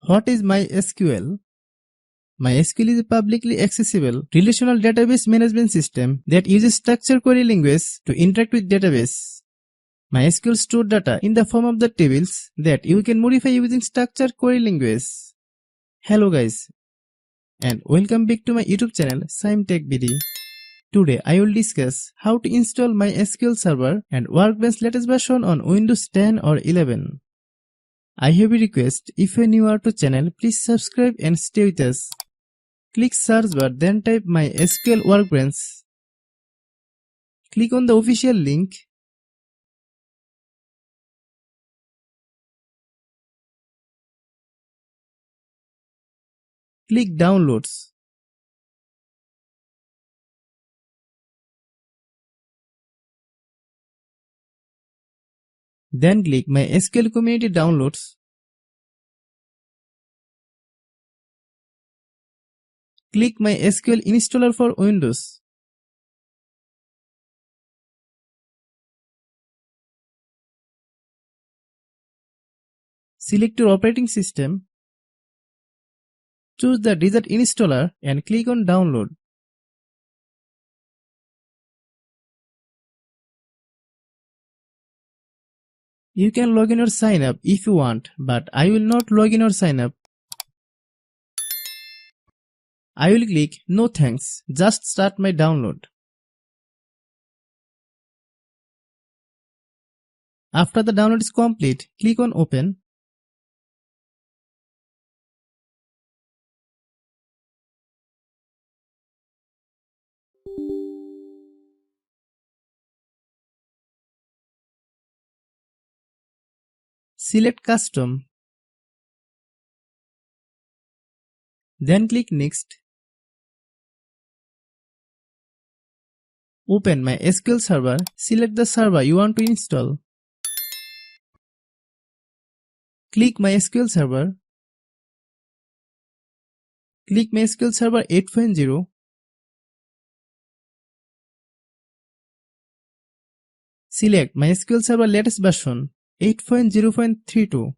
What is MySQL? MySQL is a publicly accessible relational database management system that uses structured query language to interact with database. MySQL stores data in the form of the tables that you can modify using structured query language. Hello guys, and welcome back to my YouTube channel Shaem Tech BD. Today I will discuss how to install MySQL Server and Workbench latest version on Windows 10 or 11. I have a request, if you are new to channel, please subscribe and stay with us. Click search bar, then type MySQL Workbench. Click on the official link. Click Downloads. Then click MySQL Community Downloads. Click MySQL Installer for Windows. Select your operating system. Choose the desired installer and click on Download. You can log in or sign up if you want, but I will not log in or sign up. I will click No thanks, just start my download. After the download is complete, click on Open. Select Custom. Then click Next. Open MySQL Server. Select the server you want to install. Click MySQL Server. Click MySQL Server 8.0. Select MySQL Server latest version 8.0.32.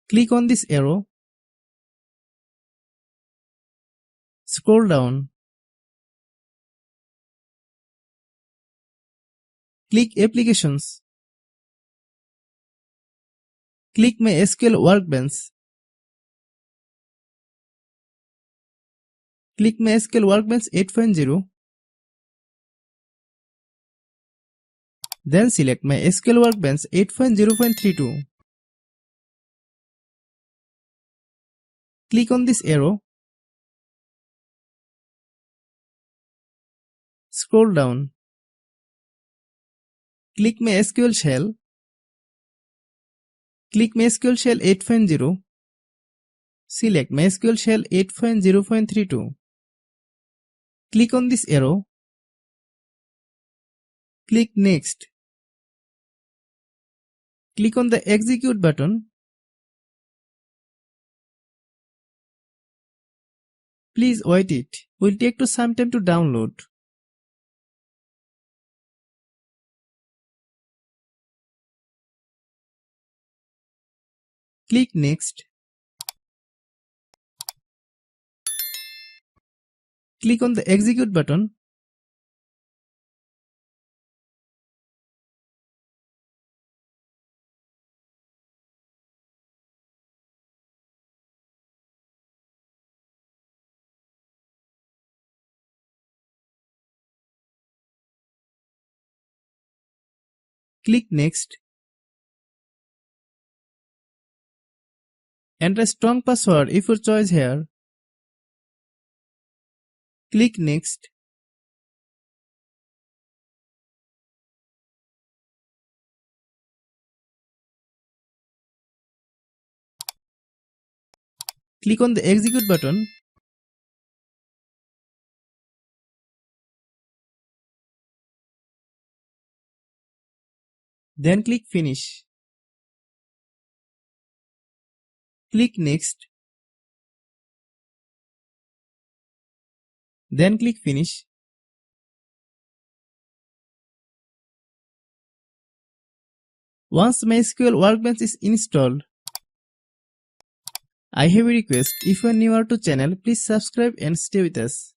Click on this arrow. Scroll down. Click Applications. Click MySQL Workbench. Click MySQL Workbench 8.0. Then select MySQL Workbench 8.0.32. Click on this arrow. Scroll down. Click MySQL Shell. Click MySQL Shell 8.0. Select MySQL Shell 8.0.32. Click on this arrow. Click Next. Click on the Execute button. Please wait, it will take some time to download. Click Next. Click on the Execute button. Click Next. Enter a strong password if your choice here. Click Next. Click on the Execute button. Then click Finish. Click Next. Then click Finish. . Once MySQL Workbench is installed, I have a request. If you are newer to channel, please subscribe and stay with us.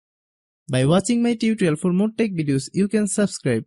By watching my tutorial for more tech videos, you can subscribe.